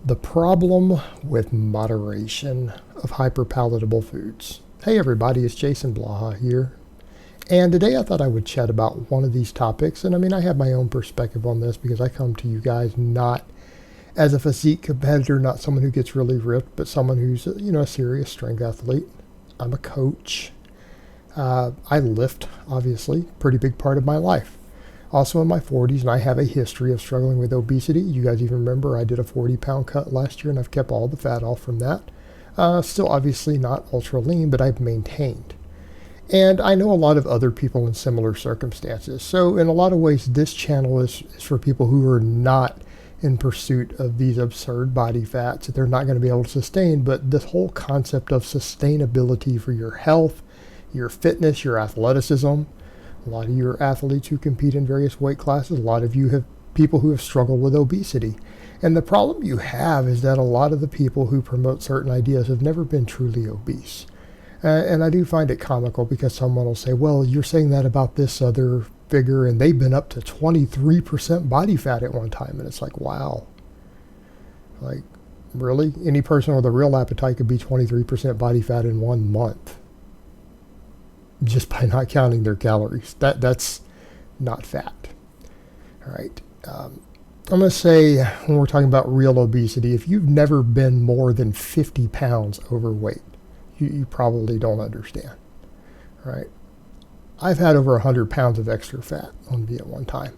The problem with moderation of hyperpalatable foods. Hey everybody, it's Jason Blaha here. And today I thought I would chat about one of these topics. And I mean, I have my own perspective on this because I come to you guys not as a physique competitor, not someone who gets really ripped, but someone who's, a serious strength athlete. I'm a coach. I lift, obviously, pretty big part of my life. Also in my 40s, and I have a history of struggling with obesity. You guys even remember I did a 40-pound cut last year, and I've kept all the fat off from that. Still obviously not ultra lean, but I've maintained. And I know a lot of other people in similar circumstances. So in a lot of ways, this channel is for people who are not in pursuit of these absurd body fats that they're not going to be able to sustain. But this whole concept of sustainability for your health, your fitness, your athleticism. A lot of you are athletes who compete in various weight classes. A lot of you have people who have struggled with obesity. And the problem you have is that a lot of the people who promote certain ideas have never been truly obese. And I do find it comical because someone will say, well, you're saying that about this other figure and they've been up to 23% body fat at one time. And it's like, wow. Like, really? Any person with a real appetite could be 23% body fat in 1 month. Just by not counting their calories. That's not fat. All right. I'm going to say, when we're talking about real obesity, if you've never been more than 50 pounds overweight, you probably don't understand. All right. I've had over 100 pounds of extra fat on me at one time.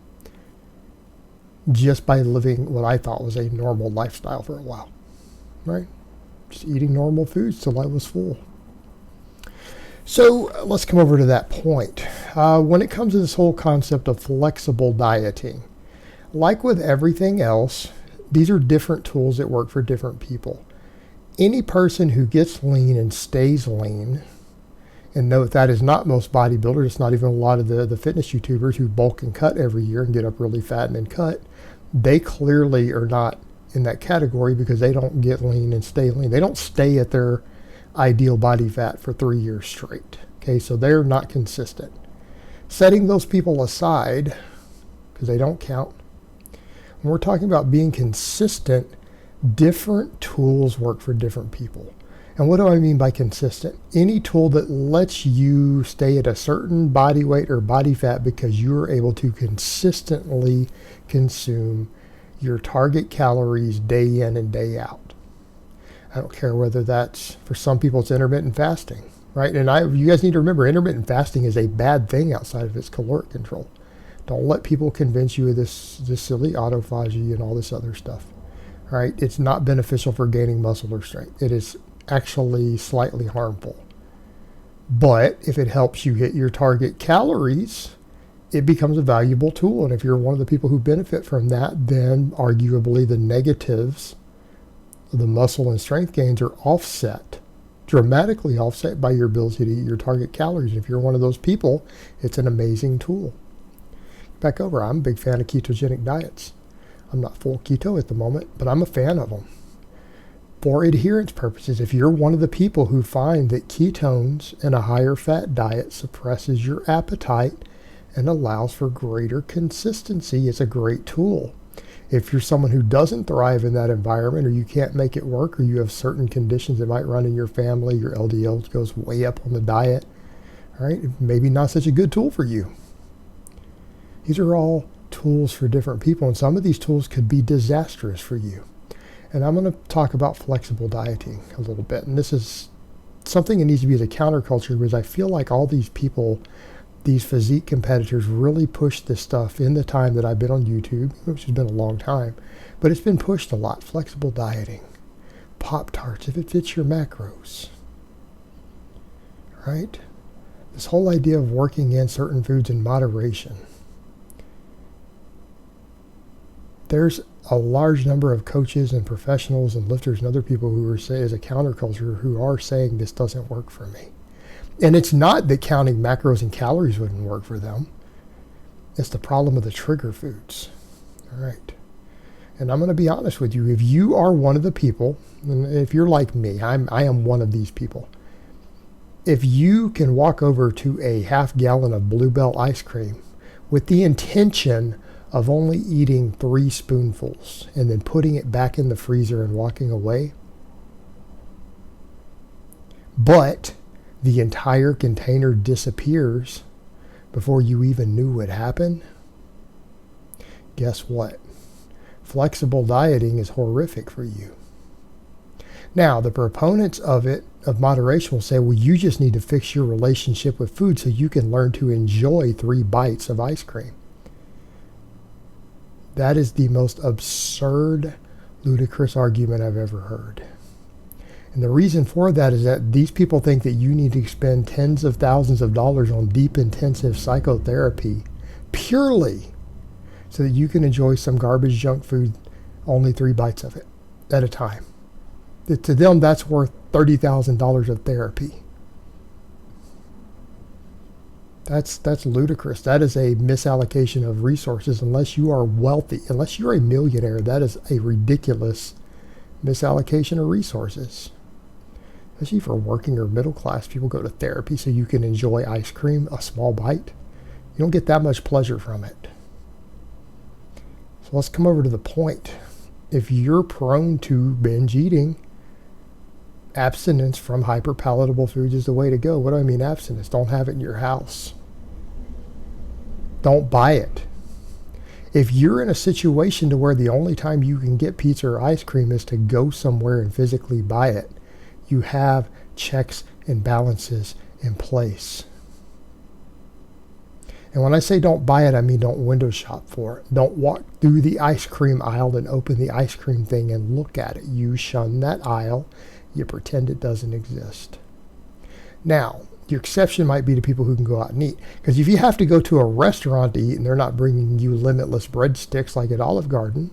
Just by living what I thought was a normal lifestyle for a while. Right? Just eating normal foods till I was full. So let's come over to that point. When it comes to this whole concept of flexible dieting, like with everything else, these are different tools that work for different people. Any person who gets lean and stays lean, and note that is not most bodybuilders, it's not even a lot of the fitness YouTubers who bulk and cut every year and get up really fat and then cut, they clearly are not in that category because they don't get lean and stay lean. They don't stay at their ideal body fat for 3 years straight. Okay, so they're not consistent. Setting those people aside, because they don't count, when we're talking about being consistent, different tools work for different people. And what do I mean by consistent? Any tool that lets you stay at a certain body weight or body fat because you're able to consistently consume your target calories day in and day out. I don't care whether that's, for some people, it's intermittent fasting, right? And you guys need to remember, intermittent fasting is a bad thing outside of its caloric control. Don't let people convince you of this silly autophagy and all this other stuff, right? It's not beneficial for gaining muscle or strength. It is actually slightly harmful. But if it helps you hit your target calories, it becomes a valuable tool. And if you're one of the people who benefit from that, then arguably the negatives, the muscle and strength gains, are dramatically offset by your ability to eat your target calories. If you're one of those people, it's an amazing tool. Back over, I'm a big fan of ketogenic diets. I'm not full keto at the moment, but I'm a fan of them. For adherence purposes, if you're one of the people who find that ketones and a higher fat diet suppresses your appetite and allows for greater consistency, it's a great tool. If you're someone who doesn't thrive in that environment, or you can't make it work, or you have certain conditions that might run in your family, your LDL goes way up on the diet, all right, maybe not such a good tool for you. These are all tools for different people, and some of these tools could be disastrous for you. And I'm going to talk about flexible dieting a little bit. And this is something that needs to be as a counterculture, because I feel like all these people, these physique competitors, really push this stuff in the time that I've been on YouTube, which has been a long time, but it's been pushed a lot. Flexible dieting, Pop-Tarts, if it fits your macros, right? This whole idea of working in certain foods in moderation. There's a large number of coaches and professionals and lifters and other people who are say as a counterculture who are saying this doesn't work for me. And it's not that counting macros and calories wouldn't work for them. It's the problem of the trigger foods. All right. And I'm going to be honest with you. If you are one of the people, and if you're like me, I am one of these people. If you can walk over to a half gallon of Bluebell ice cream with the intention of only eating 3 spoonfuls and then putting it back in the freezer and walking away, but the entire container disappears before you even knew what happened, guess what? Flexible dieting is horrific for you. Now, the proponents of it, of moderation, will say, well, you just need to fix your relationship with food so you can learn to enjoy 3 bites of ice cream. That is the most absurd, ludicrous argument I've ever heard. And the reason for that is that these people think that you need to spend tens of thousands of dollars on deep, intensive psychotherapy purely so that you can enjoy some garbage junk food, only 3 bites of it at a time. To them, that's worth $30,000 of therapy. That's ludicrous. That is a misallocation of resources. Unless you are wealthy, unless you're a millionaire, that is a ridiculous misallocation of resources. Especially for working or middle class people, go to therapy so you can enjoy ice cream, a small bite. You don't get that much pleasure from it. So let's come over to the point. If you're prone to binge eating, abstinence from hyperpalatable foods is the way to go. What do I mean abstinence? Don't have it in your house. Don't buy it. If you're in a situation to where the only time you can get pizza or ice cream is to go somewhere and physically buy it, you have checks and balances in place. And when I say don't buy it, I mean don't window shop for it. Don't walk through the ice cream aisle and open the ice cream thing and look at it. You shun that aisle. You pretend it doesn't exist. Now, your exception might be to people who can go out and eat. Because if you have to go to a restaurant to eat and they're not bringing you limitless breadsticks like at Olive Garden,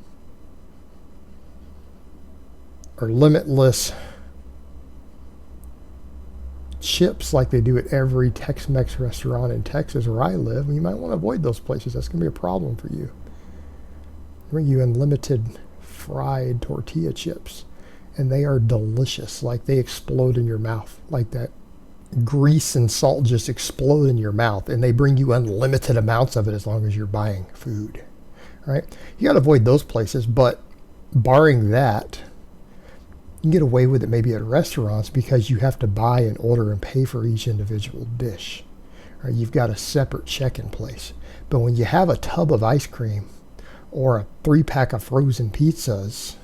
or limitless chips like they do at every Tex-Mex restaurant in Texas where I live, you might want to avoid those places. That's going to be a problem for you. They bring you unlimited fried tortilla chips, and they are delicious. Like they explode in your mouth. Like that grease and salt just explode in your mouth, and they bring you unlimited amounts of it as long as you're buying food. Right? You got to avoid those places, but barring that, you can get away with it maybe at restaurants because you have to buy and order and pay for each individual dish. Right? You've got a separate check in place. But when you have a tub of ice cream or a 3-pack of frozen pizzas,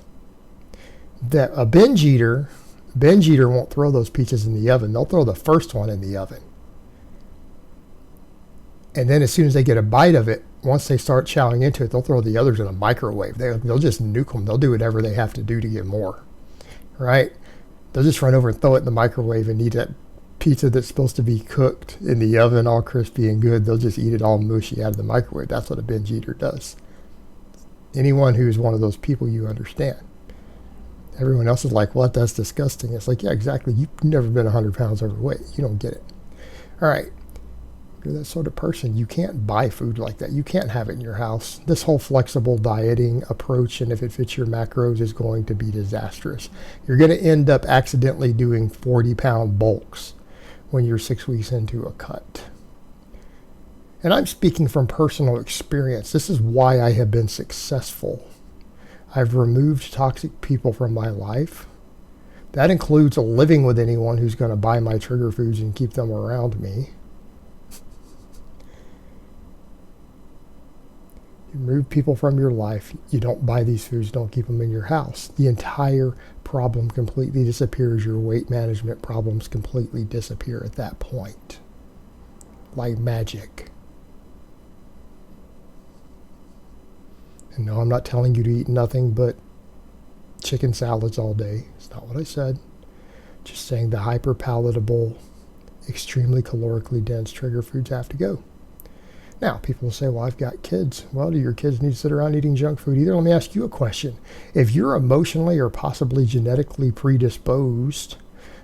that a binge eater won't throw those pizzas in the oven. They'll throw the first one in the oven. And then as soon as they get a bite of it, once they start chowing into it, they'll throw the others in a microwave. They'll just nuke them. They'll do whatever they have to do to get more. Right? They'll just run over and throw it in the microwave and eat that pizza that's supposed to be cooked in the oven, all crispy and good. They'll just eat it all mushy out of the microwave. That's what a binge eater does. Anyone who's one of those people, you understand. Everyone else is like, what? That's disgusting. It's like, yeah, exactly. You've never been 100 pounds overweight. You don't get it. All right. You're that sort of person. You can't buy food like that. You can't have it in your house. This whole flexible dieting approach, and if it fits your macros, is going to be disastrous. You're going to end up accidentally doing 40-pound bulks when you're 6 weeks into a cut. And I'm speaking from personal experience. This is why I have been successful. I've removed toxic people from my life. That includes living with anyone who's going to buy my trigger foods and keep them around me. You remove people from your life. You don't buy these foods. Don't keep them in your house. The entire problem completely disappears. Your weight management problems completely disappear at that point. Like magic. And no, I'm not telling you to eat nothing but chicken salads all day. It's not what I said. Just saying the hyperpalatable, extremely calorically dense trigger foods have to go. Now, people will say, well, I've got kids. Well, do your kids need to sit around eating junk food either? Let me ask you a question. If you're emotionally or possibly genetically predisposed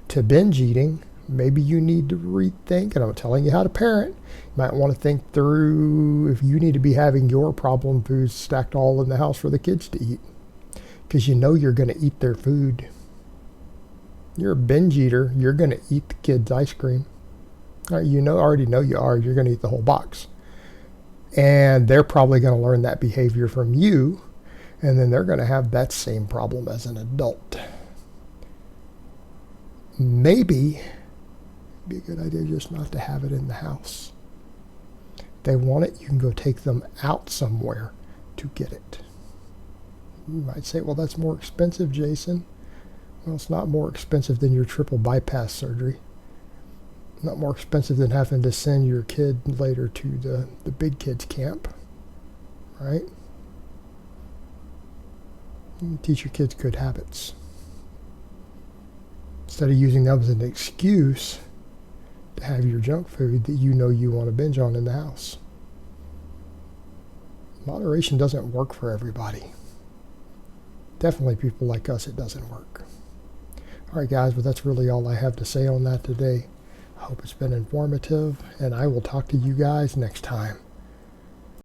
to binge eating, maybe you need to rethink, and I'm telling you how to parent. You might want to think through if you need to be having your problem foods stacked all in the house for the kids to eat. Because you know you're going to eat their food. You're a binge eater. You're going to eat the kids' ice cream. You already know you are. You're going to eat the whole box. And they're probably going to learn that behavior from you, and then they're going to have that same problem as an adult. Maybe it'd be a good idea just not to have it in the house. If they want it, you can go take them out somewhere to get it. You might say, well, that's more expensive, Jason. Well, it's not more expensive than your triple bypass surgery. Not more expensive than having to send your kid later to the big kids camp, right? You teach your kids good habits. Instead of using them as an excuse to have your junk food that you know you want to binge on in the house. Moderation doesn't work for everybody. Definitely people like us, it doesn't work. All right, guys, but that's really all I have to say on that today. I hope it's been informative, and I will talk to you guys next time.